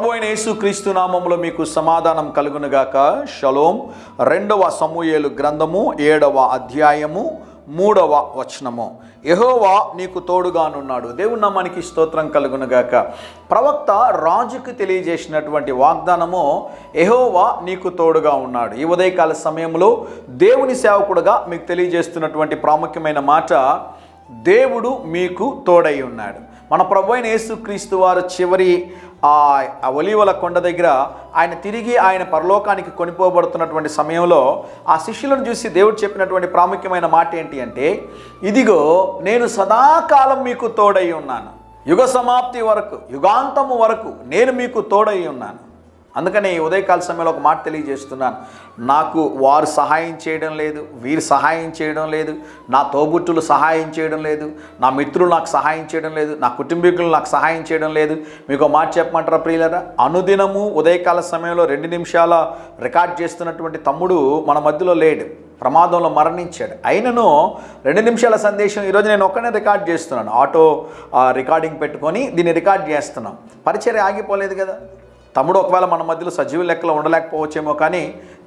ప్రభు అయిన యేసుక్రీస్తు నామములో మీకు సమాధానం కలుగునుగాక. షలోం. 2వ సమూయేలు గ్రంథము 7వ అధ్యాయము 3వ వచనము. యెహోవా నీకు తోడుగానున్నాడు. దేవుని నామానికి స్తోత్రం కలుగునుగాక. ప్రవక్త రాజుకు తెలియజేసినటువంటి వాగ్దానము, యెహోవా నీకు తోడుగా ఉన్నాడు. ఈ ఉదయకాల సమయంలో దేవుని సేవకుడుగా మీకు తెలియజేస్తున్నటువంటి ప్రాముఖ్యమైన మాట, దేవుడు మీకు తోడై ఉన్నాడు. మన ప్రభు అయిన యేసుక్రీస్తు వారు చివరి ఆ ఒలీవల కొండ దగ్గర ఆయన పరలోకానికి కొనిపోబడుతున్నటువంటి సమయంలో ఆ శిష్యులను చూసి దేవుడు చెప్పినటువంటి ప్రాముఖ్యమైన మాట ఏంటి అంటే, ఇదిగో నేను సదాకాలం మీకు తోడై ఉన్నాను, యుగ సమాప్తి వరకు, యుగాంతము వరకు నేను మీకు తోడై ఉన్నాను. అందుకని ఈ ఉదయకాల సమయంలో ఒక మాట తెలియజేస్తున్నాను. నాకు వారు సహాయం చేయడం లేదు, వీరు సహాయం చేయడం లేదు, నా తోబుట్టులు సహాయం చేయడం లేదు, నా మిత్రులు నాకు సహాయం చేయడం లేదు, నా కుటుంబీకులు నాకు సహాయం చేయడం లేదు. మీకు మాట చెప్పమంటారా ప్రియులరా? అనుదినము ఉదయకాల సమయంలో 2 నిమిషాల రికార్డ్ చేస్తున్నటువంటి తమ్ముడు మన మధ్యలో లేడు, ప్రమాదంలో మరణించాడు. అయినను 2 నిమిషాల సందేశం ఈరోజు నేను ఒక్కనే రికార్డ్ చేస్తున్నాను. ఆటో రికార్డింగ్ పెట్టుకొని దీన్ని రికార్డ్ చేస్తున్నాం. పరిచర్య ఆగిపోలేదు కదా. తమ్ముడు ఒకవేళ మన మధ్యలో సజీవ లెక్కలో ఉండలేకపోవచ్చేమో, కానీ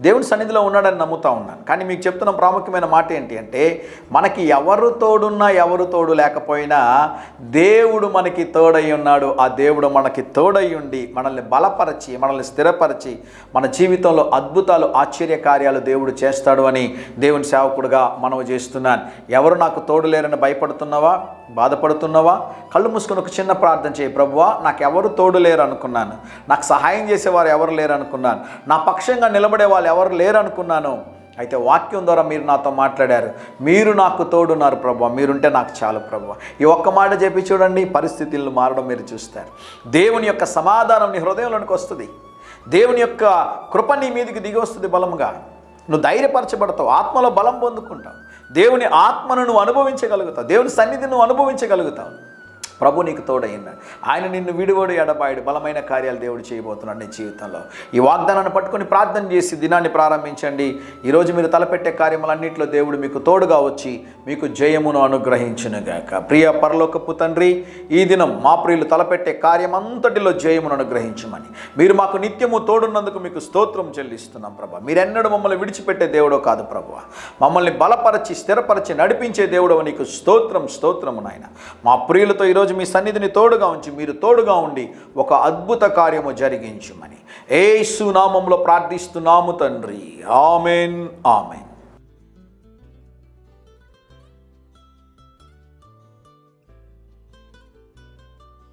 దేవుని సన్నిధిలో ఉన్నాడని నమ్ముతా ఉన్నాను. కానీ మీకు చెప్తున్న ప్రాముఖ్యమైన మాట ఏంటి అంటే, మనకి ఎవరు తోడున్నా ఎవరు తోడు లేకపోయినా దేవుడు మనకి తోడై ఉన్నాడు. ఆ దేవుడు మనకి తోడై ఉండి మనల్ని బలపరిచి, మనల్ని స్థిరపరిచి, మన జీవితంలో అద్భుతాలు, ఆశ్చర్య కార్యాలు దేవుడు చేస్తాడు అని దేవుని సేవకుడుగా మనవి చేస్తున్నాను. ఎవరు నాకు తోడు లేరని భయపడుతున్నావా, బాధపడుతున్నావా? కళ్ళు మూసుకొని ఒక చిన్న ప్రార్థన చేయి. ప్రభువా, నాకు ఎవరు తోడు లేరు అనుకున్నాను, నాకు సహాయం చేసేవారు ఎవరు లేరు అనుకున్నాను, నా పక్షంగా నిలబడే వాళ్ళు ఎవరు లేరు అనుకున్నాను. అయితే వాక్యం ద్వారా మీరు నాతో మాట్లాడారు. మీరు నాకు తోడున్నారు ప్రభువా, మీరుంటే నాకు చాలు ప్రభువా. ఈ ఒక్క మాట చెప్పి చూడండి, పరిస్థితులను మారడం మీరు చూస్తారు. దేవుని యొక్క సమాధానం నీ హృదయంలోనికి వస్తుంది. దేవుని యొక్క కృప నీ మీదకి దిగి వస్తుంది బలంగా. నువ్వు ధైర్యపరచబడతావు, ఆత్మలో బలం పొందుకుంటావు, దేవుని ఆత్మను నువ్వు అనుభవించగలుగుతావు, దేవుని సన్నిధిని నువ్వు అనుభవించగలుగుతావు. ప్రభు నీకు తోడయ్యాడు. ఆయన నిన్ను విడివడు ఎడబాయడు. బలమైన కార్యాలు దేవుడు చేయబోతున్నాడు నీ జీవితంలో. ఈ వాగ్దానాన్ని పట్టుకొని ప్రార్థన చేసి దినాన్ని ప్రారంభించండి. ఈరోజు మీరు తలపెట్టే కార్యములన్నింటిలో దేవుడు మీకు తోడుగా వచ్చి మీకు జయమును అనుగ్రహించునుగాక. ప్రియ పరలోకపు తండ్రి, ఈ దినం మా ప్రియులు తలపెట్టే కార్యమంతటిలో జయమును అనుగ్రహించమని, మీరు మాకు నిత్యము తోడున్నందుకు మీకు స్తోత్రం చెల్లిస్తున్నాం ప్రభా. మీరెన్నడూ మమ్మల్ని విడిచిపెట్టే దేవుడో కాదు ప్రభు, మమ్మల్ని బలపరచి స్థిరపరచి నడిపించే దేవుడో నీకు స్తోత్రము నాయన. మా ప్రియులతో ఈరోజు మీ సన్నిధిని తోడుగా ఉంచి మీరు తోడుగా ఉండి ఒక అద్భుత కార్యము జరిగించమని యేసు నామములో ప్రార్థిస్తున్నాము తండ్రి. ఆమేన్, ఆమేన్.